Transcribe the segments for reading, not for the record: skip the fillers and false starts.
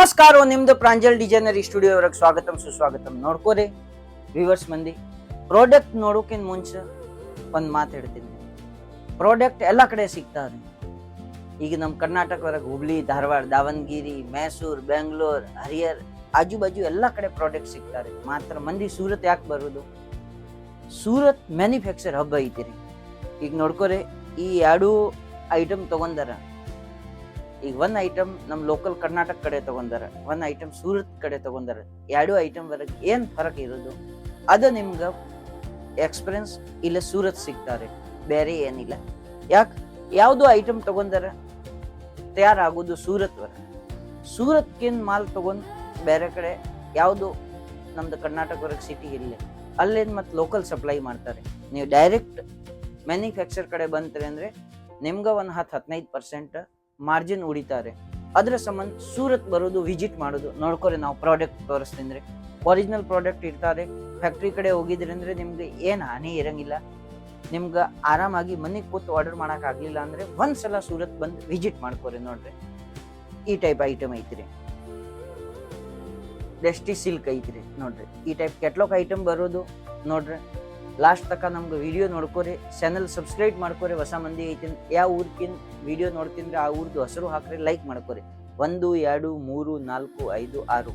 ನಮಸ್ಕಾರ, ನಿಮ್ದು Pranjal designer studio ಅವ್ರಿಗೆ ಸ್ವಾಗತಂ ಸುಸ್ವಾಗತಂ. ನೋಡ್ಕೋರಿ ವ್ಯೂವರ್ಸ್ ಮಂದಿ, ಪ್ರಾಡಕ್ಟ್ ನೋಡೋಕಿನ್ ಮುಂಚೆ ಒಂದು ಮಾತು ಹೇಳ್ತೀನಿ. ಪ್ರಾಡಕ್ಟ್ ಎಲ್ಲ ಕಡೆ ಸಿಗ್ತಾವ್ರಿ. ಈಗ ನಮ್ಮ ಕರ್ನಾಟಕ ಹೊರಗೆ ಹುಬ್ಳಿ, ಧಾರವಾಡ, ದಾವಣಗೆರೆ, ಮೈಸೂರು, ಬೆಂಗಳೂರು, ಹರಿಹರ್, ಆಜು ಬಾಜು ಎಲ್ಲ ಕಡೆ ಪ್ರಾಡಕ್ಟ್ ಸಿಗ್ತಾರೆ. ಮಾತ್ರ ಮಂದಿ ಸೂರತ್ ಯಾಕೆ ಬರೋದು? ಸೂರತ್ ಮ್ಯಾನುಫ್ಯಾಕ್ಚರ್ ಹಬ್ ಐತಿರಿ. ಈಗ ನೋಡ್ಕೋರಿ, ಈ ಎರಡು ಐಟಮ್ ತಗೊಂಡಾರ. ಈಗ ಒಂದ್ ಐಟಮ್ ನಮ್ ಲೋಕಲ್ ಕರ್ನಾಟಕ ಕಡೆ ತಗೊಂಡಾರ, ಒಂದ್ ಐಟಮ್ ಸೂರತ್ ಕಡೆ ತಗೊಂಡಾರ. ಎರಡು ಐಟಮ್ ವರೆಗೆ ಏನ್ ಫರಕ್ ಇರೋದು ಅದು ನಿಮ್ಗ ಎಕ್ಸ್ಪೀರಿಯನ್ಸ್ ಇಲ್ಲ ಸೂರತ್ ಸಿಗ್ತಾರೆ, ಬೇರೆ ಏನಿಲ್ಲ. ಯಾವ್ದು ಐಟಮ್ ತಗೊಂಡಾರ ತಯಾರಾಗೋದು ಸೂರತ್ ವರೆಗೆ. ಸೂರತ್ಕಿನ್ ಮಾಲ್ ತಗೊಂಡ್ ಬೇರೆ ಕಡೆ ಯಾವ್ದು ನಮ್ದು ಕರ್ನಾಟಕ ವರೆಗೆ ಸಿಟಿ ಇಲ್ಲ, ಅಲ್ಲೇನ್ ಮತ್ ಲೋಕಲ್ ಸಪ್ಲೈ ಮಾಡ್ತಾರೆ. ನೀವು ಡೈರೆಕ್ಟ್ ಮ್ಯಾನುಫ್ಯಾಕ್ಚರ್ ಕಡೆ ಬಂತ್ರಿ ಅಂದ್ರೆ ನಿಮ್ಗ ಒಂದ್ 10-15% ಮಾರ್ಜಿನ್ ಉಳಿತಾರೆ. ಅದ್ರ ಸಂಬಂಧ ಸೂರತ್ ಬರೋದು, ವಿಸಿಟ್ ಮಾಡೋದು. ನೋಡ್ಕೊರಿ, ನಾವು ಪ್ರಾಡಕ್ಟ್ ತೋರಿಸ್ತೀನಿ. ಒರಿಜಿನಲ್ ಪ್ರಾಡಕ್ಟ್ ಇರ್ತಾರೆ. ಫ್ಯಾಕ್ಟ್ರಿ ಕಡೆ ಹೋಗಿದ್ರಿ ಅಂದ್ರೆ ನಿಮ್ಗೆ ಏನ್ ಹಾನಿ ಇರಂಗಿಲ್ಲ. ನಿಮ್ಗ ಆರಾಮಾಗಿ ಮನೆಗೆ ಕೂತು ಆರ್ಡರ್ ಮಾಡಕ್ ಆಗ್ಲಿಲ್ಲ ಅಂದ್ರೆ ಒಂದ್ಸಲ ಸೂರತ್ ಬಂದು ವಿಸಿಟ್ ಮಾಡ್ಕೋರಿ. ನೋಡ್ರಿ, ಈ ಟೈಪ್ ಐಟಮ್ ಐತ್ರಿ, ಡೆಸ್ಟಿ ಸಿಲ್ಕ್ ಐತ್ರಿ. ನೋಡ್ರಿ, ಈ ಟೈಪ್ ಕೆಟ್ಲಾಕ್ ಐಟಮ್ ಬರೋದು. ನೋಡ್ರಿ, ಲಾಸ್ಟ್ ತಕ ನಮ್ಗೆ ವಿಡಿಯೋ ನೋಡ್ಕೋರಿ, ಚಾನಲ್ ಸಬ್ಸ್ಕ್ರೈಬ್ ಮಾಡ್ಕೋರಿ. ಹೊಸ ಮಂದಿ ಐತಿನ್ ಯಾವ ಊರ್ಕಿನ್ ವಿಡಿಯೋ ನೋಡ್ತಿದ್ರೆ ಆ ಊರ್ದು ಹೆಸರು ಹಾಕ್ರಿ, ಲೈಕ್ ಮಾಡ್ಕೋರಿ. 1, 2, 3, 4, 5, 6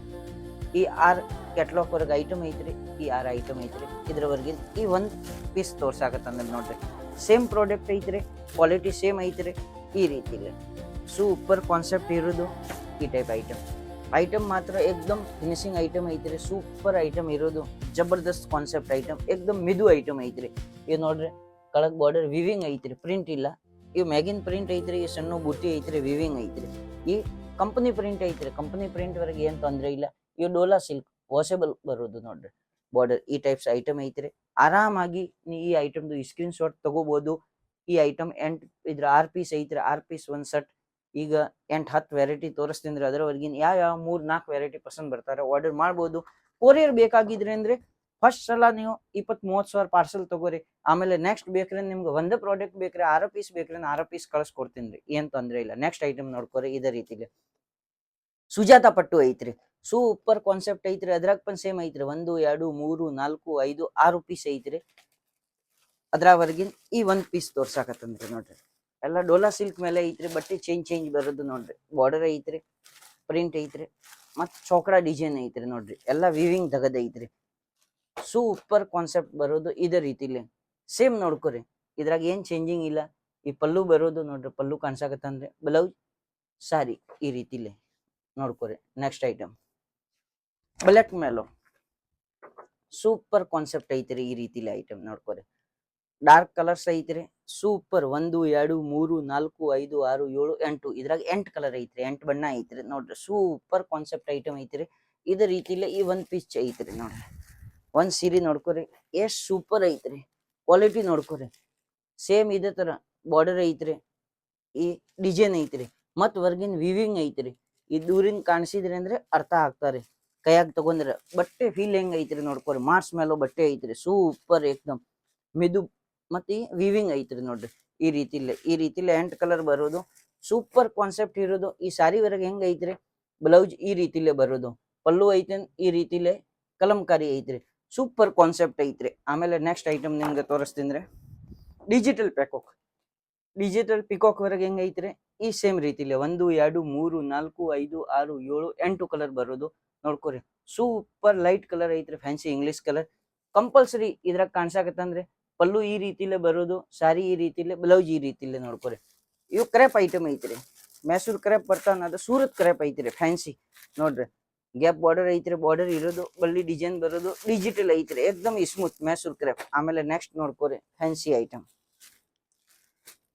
ಈ 6 ಕೆಟ್ಲಾಕ್ ವರ್ಗ ಐಟಮ್ ಐತ್ರಿ. ಈ 6 ಐಟಮ್ ಐತ್ರಿ. ಇದ್ರವರೆಗೆ ಈ ಒಂದ್ ಪೀಸ್ ತೋರ್ಸಾಕತ್ತಂದ್ರೆ ನೋಡ್ರಿ, ಸೇಮ್ ಪ್ರಾಡಕ್ಟ್ ಐತ್ರಿ, ಕ್ವಾಲಿಟಿ ಸೇಮ್ ಐತ್ರಿ. ಈ ರೀತಿಲಿ ಸೂಪರ್ ಕಾನ್ಸೆಪ್ಟ್ ಇರೋದು ಈ ಟೈಪ್ ಐಟಮ್ ಮಾತ್ರ ಏಕ್ದಮ್ ಫಿನಿಶಿಂಗ್ ಐಟಮ್ ಐತ್ರಿ. ಸೂಪರ್ ಐಟಮ್ ಇರೋದು, ಜಬರ್ದಸ್ತ್ ಕಾನ್ಸೆಪ್ಟ್ ಐಟಮ್, ಏಕ್ದಮ್ ಮಿದು ಐಟಮ್ ಐತ್ರಿ. ಇವ್ ನೋಡ್ರಿ, ಕೆಳಗ್ ಬಾರ್ಡರ್ ವಿವಿಂಗ್ ಐತ್ರಿ, ಪ್ರಿಂಟ್ ಇಲ್ಲ. ಇವ್ ಮ್ಯಾಗಿನ್ ಪ್ರಿಂಟ್ ಐತ್ರಿ, ಈ ಸಣ್ಣ ಬುಟ್ಟಿ ಐತ್ರಿ, ವಿವಿಂಗ್ ಐತ್ರಿ. ಈ ಕಂಪನಿ ಪ್ರಿಂಟ್ ಐತ್ರಿ, ಕಂಪನಿ ಪ್ರಿಂಟ್ ವರೆಗೆ ಏನ್ ತೊಂದ್ರೆ ಇಲ್ಲ. ಇವ್ ಡೋಲಾ ಸಿಲ್ಕ್ ವಾಷೆಬಲ್ ಬರೋದು. ನೋಡ್ರಿ, ಬಾರ್ಡರ್ ಈ ಟೈಪ್ಸ್ ಐಟಮ್ ಐತ್ರಿ. ಆರಾಮಾಗಿ ಈ ಐಟಮ್ದು ಸ್ಕ್ರೀನ್ ಶಾಟ್ ತಗೋಬಹುದು. ಈ ಐಟಮ್ 6 ಪೀಸ್ ಐತ್ರಿ. 6 ಪೀಸ್ ಒಂದ್ ಸೆಟ್. ಈಗ 8-10 ವೆರೈಟಿ ತೋರಿಸ್ತೀನಿ. ಅದರವರೆಗಿನ ಯಾವ 3-4 ವೆರೈಟಿ ಪಸಂದ್ ಬರ್ತಾರೆ, ಆರ್ಡರ್ ಮಾಡ್ಬೋದು. ಕೊರಿಯರ್ ಬೇಕಾಗಿದ್ರೆ ಅಂದ್ರೆ ಫಸ್ಟ್ ಸಲ ನೀವು 20-30 ಸಾವಿರ ಪಾರ್ಸಲ್ ತಗೋರಿ. ಆಮೇಲೆ ನೆಕ್ಸ್ಟ್ ಬೇಕ್ರೆ ನಿಮ್ಗೆ ಒಂದೇ ಪ್ರಾಡಕ್ಟ್ ಬೇಕ್ರೆ 6 ಪೀಸ್ ಬೇಕ್ರೆ 6 ಪೀಸ್ ಕಳ್ಸಿಕೊಡ್ತೀನಿ, ಏನ್ ತೊಂದ್ರೆ ಇಲ್ಲ. ನೆಕ್ಸ್ಟ್ ಐಟಮ್ ನೋಡ್ಕೋರಿ, ಇದೇ ರೀತಿಲಿ ಸುಜಾತ ಪಟ್ಟು ಐತ್ರಿ. ಸೂಪರ್ ಕಾನ್ಸೆಪ್ಟ್ ಐತ್ರಿ. ಅದ್ರಾಗ ಪನ್ ಸೇಮ್ ಐತ್ರಿ. 1, 2, 3, 4, 5, 6 ಪೀಸ್ ಐತ್ರಿ. ಅದ್ರವರೆಗಿನ ಈ ಒಂದ್ ಪೀಸ್ ತೋರ್ಸಾಕತ್ತಂದ್ರಿ. ನೋಡ್ರಿ, ಎಲ್ಲ ಡೋಲಾ ಸಿಲ್ಕ್ ಮೇಲೆ ಐತ್ರಿ. ಬಟ್ಟೆ ಚೇಂಜ್ ಬರೋದು. ನೋಡ್ರಿ, ಬಾರ್ಡರ್ ಐತ್ರಿ, ಪ್ರಿಂಟ್ ಐತ್ರಿ, ಮತ್ ಚೌಕಡ ಡಿಸೈನ್ ಐತ್ರಿ. ನೋಡ್ರಿ, ಎಲ್ಲ ವಿವಿಂಗ್ ತಗದ ಐತ್ರಿ. ಸೂಪರ್ ಕಾನ್ಸೆಪ್ಟ್ ಬರೋದು ಇದೇ ರೀತಿಲಿ ಸೇಮ್. ನೋಡ್ಕೊರಿ, ಇದ್ರಾಗ ಏನ್ ಚೇಂಜಿಂಗ್ ಇಲ್ಲ. ಈ ಪಲ್ಲು ಬರೋದು. ನೋಡ್ರಿ, ಪಲ್ಲು ಕಾಣ್ಸಾಕತ್ತಂದ್ರೆ ಬ್ಲೌಸ್ ಸಾರಿ ಈ ರೀತಿಲಿ ನೋಡ್ಕೊರಿ. ನೆಕ್ಸ್ಟ್ ಐಟಮ್ ಬ್ಲ್ಯಾಕ್ ಮೇಲೋ ಸೂಪರ್ ಕಾನ್ಸೆಪ್ಟ್ ಐತ್ರಿ. ಈ ರೀತಿಲಿ ಐಟಮ್ ನೋಡ್ಕೊರಿ, ಡಾರ್ಕ್ ಕಲರ್ಸ್ ಐತ್ರಿ. ಸೂಪರ್ 1, 2, 3, 4, 5, 6, 7, 8 ಇದ್ರಾಗ 8 ಕಲರ್ ಐತ್ರಿ, 8 ಬಣ್ಣ ಐತ್ರಿ. ನೋಡ್ರಿ, ಸೂಪರ್ ಕಾನ್ಸೆಪ್ಟ್ ಐಟಮ್ ಐತ್ರಿ. ಇದೇ ರೀತಿಲಿ ಈ ಒಂದ್ ಪೀಸ್ ಐತ್ರಿ. ನೋಡ್ರಿ, ಒಂದ್ ಸೀರೆ ನೋಡ್ಕೊರಿ, ಎಷ್ಟ್ ಸೂಪರ್ ಐತ್ರಿ. ಕ್ವಾಲಿಟಿ ನೋಡ್ಕೊರಿ, ಸೇಮ್ ಇದೇ ತರ ಬಾರ್ಡರ್ ಐತ್ರಿ, ಈ ಡಿಸೈನ್ ಐತ್ರಿ, ಮತ್ ವರ್ಗಿನ್ ವಿವಿಂಗ್ ಐತ್ರಿ. ಈ ದೂರಿನ್ ಕಾಣಿಸಿದ್ರಿ ಅಂದ್ರೆ ಅರ್ಥ ಆಗ್ತಾರೆ. ಕೈಯಾಗ ತಗೊಂಡ್ರ ಬಟ್ಟೆ ಫೀಲ್ ಹೆಂಗ್ ಐತ್ರಿ ನೋಡ್ಕೊರಿ. ಮಾರ್ಸ್ ಮೇಲೋ ಬಟ್ಟೆ ಐತ್ರಿ, ಸೂಪರ್ ಏಕ್ದಮ್ ಮಿದು. ಮತ್ತೆ ವಿವಿಂಗ್ ಐತ್ರಿ. ನೋಡ್ರಿ, ಈ ರೀತಿಲಿ 8 ಕಲರ್ ಬರೋದು. ಸೂಪರ್ ಕಾನ್ಸೆಪ್ಟ್ ಇರೋದು. ಈ ಸಾರಿ ವರೆಗೆ ಹೆಂಗ್ ಐತ್ರಿ, ಬ್ಲೌಸ್ ಈ ರೀತಿಲೇ ಬರೋದು. ಪಲ್ಲು ಐತೇನ್ ಈ ರೀತಿಲೇ ಕಲಂಕಾರಿ ಐತ್ರಿ. ಸೂಪರ್ ಕಾನ್ಸೆಪ್ಟ್ ಐತ್ರಿ. ಆಮೇಲೆ ನೆಕ್ಸ್ಟ್ ಐಟಮ್ ನಿಮ್ಗೆ ತೋರಿಸ್ತೀನಿ. ಡಿಜಿಟಲ್ ಪಿಕಾಕ್ ವರೆಗೆ ಹೆಂಗ್ ಐತ್ರಿ, ಈ ಸೇಮ್ ರೀತಿಲಿ 1, 2, 3, 4, 5, 6, 7, 8 ಕಲರ್ ಬರೋದು. ನೋಡ್ಕೊರಿ, ಸೂಪರ್ ಲೈಟ್ ಕಲರ್ ಐತ್ರಿ, ಫ್ಯಾನ್ಸಿ ಇಂಗ್ಲಿಷ್ ಕಲರ್. ಕಂಪಲ್ಸರಿ ಇದ್ರಾಗ ಕಾಣ್ಸಾಕತ್ತಂದ್ರೆ ಪಲ್ಲು ಈ ರೀತಿಲೇ ಬರೋದು, ಸಾರಿ ಈ ರೀತಿಲೇ, ಬ್ಲೌಸ್ ಈ ರೀತಿಲೇ. ನೋಡ್ಕೊರಿ, ಇವು ಕ್ರೇಪ್ ಐಟಮ್ ಐತ್ರಿ. ಮೈಸೂರ್ ಕ್ರೇಪ್ ಬರ್ತಾನ, ಅದು ಸೂರತ್ ಕ್ರೇಪ್ ಐತ್ರಿ, ಫ್ಯಾನ್ಸಿ. ನೋಡ್ರಿ, ಗ್ಯಾಪ್ ಬಾರ್ಡರ್ ಐತ್ರಿ, ಬಾರ್ಡರ್ ಇರೋದು, ಬಳ್ಳಿ ಡಿಸೈನ್ ಬರೋದು, ಡಿಜಿಟಲ್ ಐತ್ರಿ, ಏಕ್ದಮ್ ಸ್ಮೂತ್ ಮೈಸೂರ್ ಕ್ರೇಪ್. ಆಮೇಲೆ ನೆಕ್ಸ್ಟ್ ನೋಡ್ಕೊರಿ, ಫ್ಯಾನ್ಸಿ ಐಟಮ್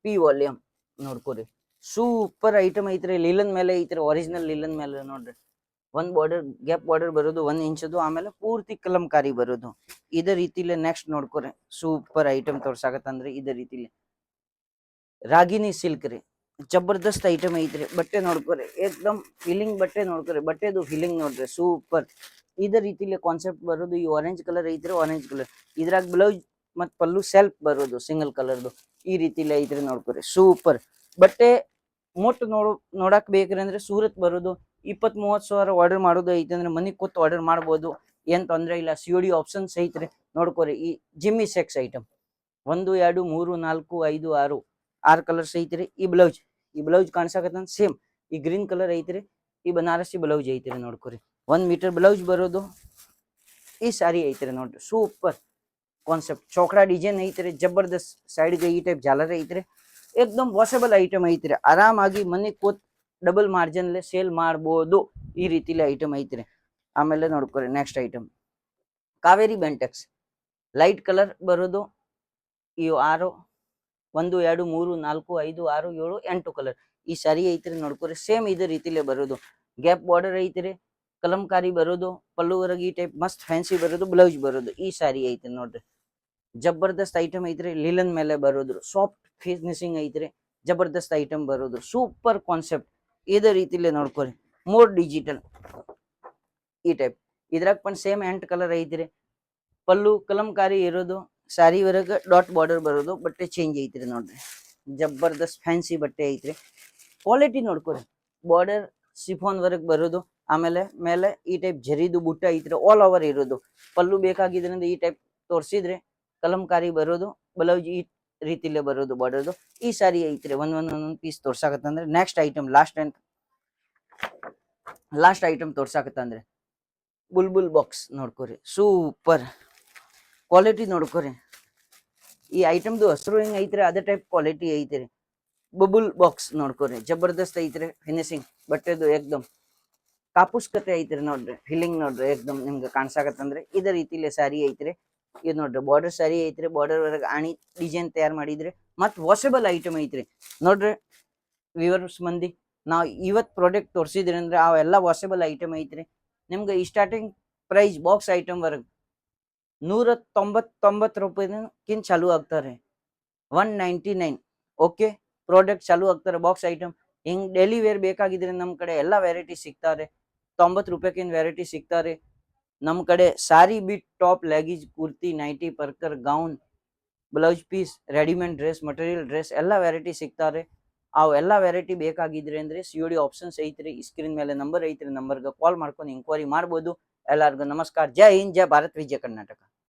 ಪಿ ವಾಲ್ಯೂಮ್. ನೋಡ್ಕೊರಿ, ಸೂಪರ್ ಐಟಮ್ ಐತ್ರಿ. ಲೀಲನ್ ಮೇಲೆ ಐತ್ರಿ, ಒರಿಜಿನಲ್ ಲೀಲನ್ ಮೇಲೆ. ನೋಡ್ರಿ, ಒಂದ್ ಬಾರ್ಡರ್ ಗ್ಯಾಪ್ ಬಾರ್ಡರ್ ಬರೋದು 1 ಇಂಚದು, ಆಮೇಲೆ ಪೂರ್ತಿ ಕಲಂಕಾರಿ ಬರೋದು. ಇದೇ ರೀತಿಲಿ ನೆಕ್ಸ್ಟ್ ನೋಡ್ಕೊರಿ, ಸೂಪರ್ ಐಟಮ್ ತೋರ್ಸಾಕತ್ತಂದ್ರೆ ಇದೇ ರೀತಿಲಿ ರಾಗಿನಿ ಸಿಲ್ಕ್ ರೀ. ಜಬರ್ದಸ್ತ್ ಐಟಮ್ ಐತ್ರಿ. ಬಟ್ಟೆ ನೋಡ್ಕೊರಿ, ಏಕ್ದಮ್ ಫೀಲಿಂಗ್ ಬಟ್ಟೆ ನೋಡ್ಕೊರಿ, ಬಟ್ಟೆದು ಫೀಲಿಂಗ್ ನೋಡ್ರಿ, ಸೂಪರ್. ಇದೇ ರೀತಿಲಿ ಕಾನ್ಸೆಪ್ಟ್ ಬರೋದು. ಈ ಆರೆಂಜ್ ಕಲರ್ ಐತ್ರಿ, ಆರೆಂಜ್ ಕಲರ್. ಇದ್ರಾಗ ಬ್ಲೌಸ್ ಮತ್ ಪಲ್ಲು ಸೆಲ್ಫ್ ಬರೋದು, ಸಿಂಗಲ್ ಕಲರ್ದು. ಈ ರೀತಿಲಿ ಐತ್ರಿ. ನೋಡ್ಕೊರಿ, ಸೂಪರ್ ಬಟ್ಟೆ. ನೋಡಕ್ ಬೇಕ್ರಿ ಅಂದ್ರೆ ಸೂರತ್ ಬರೋದು. 20-30 ಸಾವಿರ ಆರ್ಡರ್ ಮಾಡೋದು ಐತೆ ಅಂದ್ರೆ ಮನೆಗೆ ಕೂತ್ ಆರ್ಡರ್ ಮಾಡ್ಬೋದು, ಏನ್ ತೊಂದರೆ ಇಲ್ಲ. COD ಆಪ್ಷನ್ಸ್ ಐತ್ರಿ ನೋಡ್ಕೋರಿ. ಈ ಜಿಮ್ಮಿ ಸೆಕ್ಸ್ ಐಟಮ್ 1 2 3 4 5 6 ಕಲರ್ಸ್ ಐತ್ರಿ. ಈ ಬ್ಲೌಸ್ ಕಾಣಿಸಕತ್ತ ಸೇಮ್ ಈ ಗ್ರೀನ್ ಕಲರ್ ಐತ್ರಿ. ಈ ಬನಾರಸಿ ಬ್ಲೌಸ್ ಐತ್ರಿ ನೋಡ್ಕೋರಿ. 1 ಮೀಟರ್ ಬ್ಲೌಸ್ ಬರೋದು. ಈ ಸಾರಿ ಐತ್ರಿ ನೋಡ್ರಿ, ಸೂಪರ್ ಕಾನ್ಸೆಪ್ಟ್ ಚೌಕड़ा ಡಿಸೈನ್ ಐತ್ರಿ, ಜಬರ್ದಸ್ತ್. ಸೈಡ್ಗೆ ಈ ಟೈಪ್ ಜಾಲರ್ ಐತ್ರಿ, ಏಕ್ದಮ್ ವಾಷಬಲ್ ಐಟಮ್ ಐತ್ರಿ. ಆರಾಮಾಗಿ ಮನೆಗೆ ಕೂತ್ ಡಬಲ್ ಮಾರ್ಜಿನ್ ಸೇಲ್ ಮಾಡ್ಬೋದು, ಈ ರೀತಿಲಿ ಐಟಮ್ ಐತ್ರಿ. ಆಮೇಲೆ ನೋಡ್ಕೊರಿ next item Kaveri Bentex light colour ಬರೋದು. ಈ 6 1 2 3 4 5 6 7 8 ಕಲರ್ ಈ ಸಾರಿ ಐತ್ರಿ ನೋಡ್ಕೊರಿ. ಸೇಮ್ ಇದೇ ರೀತಿಲೇ ಬರೋದು. ಗ್ಯಾಪ್ ಬಾರ್ಡರ್ ಐತ್ರಿ, ಕಲಂಕಾರಿ ಬರೋದು. ಪಲ್ಲುವರೆಗೆ ಈ ಟೈಪ್ ಮಸ್ತ್ ಫ್ಯಾನ್ಸಿ ಬರೋದು. ಬ್ಲೌಸ್ ಬರೋದು. ಈ ಸಾರಿ ಐತ್ರಿ ನೋಡ್ರಿ, ಜಬರ್ದಸ್ತ್ ಐಟಮ್ ಐತ್ರಿ. ಲಿಲನ್ ಮೇಲೆ ಬರೋದು, ಸಾಫ್ಟ್ ಫಿನಿಶಿಂಗ್ ಐತ್ರಿ. ಜಬರ್ದಸ್ತ್ ಐಟಮ್ ಬರೋದು, ಸೂಪರ್ ಕಾನ್ಸೆಪ್ಟ್. ಇದೇ ರೀತಿಲೇ ನೋಡ್ಕೊರಿ. ಮೋರ್ ಡಿಜಿಟಲ್ ಈ ಟೈಪ್ ಇದ್ರಾಗ पण ಸೇಮ್ 8 ಕಲರ್ ಐತ್ರಿ. ಪಲ್ಲು ಕಲಂಕಾರಿ ಇರೋದು, ಸಾರಿ ವರೆಗೆ ಡಾಟ್ ಬಾರ್ಡರ್ ಬರೋದು. ಬಟ್ಟೆ ಚೇಂಜ್ ಐತ್ರಿ ನೋಡ್ರಿ, ಜಬರ್ದಸ್ತ್ ಫ್ಯಾನ್ಸಿ ಬಟ್ಟೆ ಐತ್ರಿ. ಕ್ವಾಲಿಟಿ ನೋಡ್ಕೊರಿ. ಬಾರ್ಡರ್ ಸಿಫಾನ್ ವರ್ಕ್ ಬರೋದು. ಆಮೇಲೆ ಮೇಲೆ ಈ ಟೈಪ್ ಜರಿದು ಬುಟ್ಟ ಐತ್ರಿ, ಆಲ್ ಓವರ್ ಇರೋದು. ಪಲ್ಲು ಬೇಕಾಗಿದ್ರಿಂದ ಈ ಟೈಪ್ ತೋರಿಸಿದ್ರೆ ಕಲಂಕಾರಿ ಬರೋದು. ಬ್ಲೌಸ್ ಈ ರೀತಿಲೇ ಬರೋದು ಬಾರ್ಡರ್ದು. ಈ ಸಾರಿ ಐತ್ರಿ. ಒಂದೊಂದ್ ಪೀಸ್ ತೋರ್ಸಾಕತ್ತಂದ್ರೆ ನೆಕ್ಸ್ಟ್ ಐಟಮ್ ಲಾಸ್ಟ್ ಐಟಮ್ ತೋರ್ಸಾಕತ್ತಂದ್ರೆ ಬುಲ್ಬುಲ್ ಬಾಕ್ಸ್ ನೋಡ್ಕೋರಿ. ಸೂಪರ್ ಕ್ವಾಲಿಟಿ ನೋಡ್ಕೋರಿ. ಈ ಐಟಮ್ದು ಹೆಸರು ಹೆಂಗ್ ಐತ್ರಿ ಅದೇ ಟೈಪ್ ಕ್ವಾಲಿಟಿ ಐತ್ರಿ. ಬಬುಲ್ ಬಾಕ್ಸ್ ನೋಡ್ಕೋರಿ, ಜಬರ್ದಸ್ತ್ ಐತ್ರಿ ಫಿನಿಶಿಂಗ್ ಬಟ್ಟೆದು. ಏಕ್ದಮ್ ಕಾಪುಸ್ ಕತೆ ಐತ್ರಿ ನೋಡ್ರಿ. ಫೀಲಿಂಗ್ ನೋಡ್ರಿ, ಏಕ್ದಮ್ ನಿಮ್ಗೆ ಕಾಣ್ಸಾಕತ್ತಂದ್ರೆ ಇದೇ ರೀತಿಲಿ ಸಾರಿ ಐತ್ರಿ. ಇದು ನೋಡ್ರಿ ಬಾರ್ಡರ್ ಸಾರಿ ಐತ್ರಿ. ಬಾರ್ಡರ್ ವರೆಗೆ ಆಣಿ ಡಿಸೈನ್ ತಯಾರು ಮಾಡಿದ್ರಿ. ಮತ್ ವಾಷಬಲ್ ಐಟಮ್ ಐತ್ರಿ ನೋಡ್ರಿ. ವ್ಯೂವರ್ಸ್ ಮಂದಿ ನಾವು ಇವತ್ ಪ್ರಾಡಕ್ಟ್ ತೋರಿಸಿದ್ರಿ ಅಂದ್ರೆ ಅವೆಲ್ಲ ವಾಷಬಲ್ ಐಟಮ್ ಐತ್ರಿ. ನಿಮ್ಗೆ ಈ ಸ್ಟಾರ್ಟಿಂಗ್ ಪ್ರೈಸ್ ಬಾಕ್ಸ್ ಐಟಮ್ ವರ್ಗ 199 ರೂಪಾಯಿಕಿಂತ ಚಾಲು ಆಗ್ತಾರೆ. 199 ಓಕೆ ಪ್ರಾಡಕ್ಟ್ ಚಾಲು ಆಗ್ತಾರೆ ಬಾಕ್ಸ್ ಐಟಮ್. ಹಿಂಗ್ ಡೈಲಿ ವೇರ್ ಬೇಕಾಗಿದ್ರೆ ನಮ್ ಕಡೆ ಎಲ್ಲಾ ವೆರೈಟಿ ಸಿಗ್ತಾರೆ. 90 ರೂಪಾಯಿಕಿಂತ ವೆರೈಟಿ ಸಿಗ್ತಾರೆ ನಮ್ ಕಡೆ. Sari bit top leggings kurti nighty ಪರ್ಕರ್ gown blouse piece readymade dress material dress ಎಲ್ಲಾ ವೆರೈಟಿ ಸಿಗ್ತಾರೆ. ಅವೆಲ್ಲಾ ವೆರೈಟಿ ಬೇಕಾಗಿದ್ರೆ ಅಂದ್ರೆ COD ಆಪ್ಷನ್ಸ್ ಐತ್ರಿ. ಸ್ಕ್ರೀನ್ ಮೇಲೆ ನಂಬರ್ ಐತ್ರಿ, ನಂಬರ್ಗೆ ಕಾಲ್ ಮಾಡ್ಕೊಂಡು ಎಂಕ್ವೈರಿ ಮಾಡ್ಬೋದು. ಎಲ್ಲರಿಗೂ ನಮಸ್ಕಾರ. ಜೈ ಹಿಂದ್, ಜೈ ಭಾರತ್, ವಿಜಯ ಕರ್ನಾಟಕ.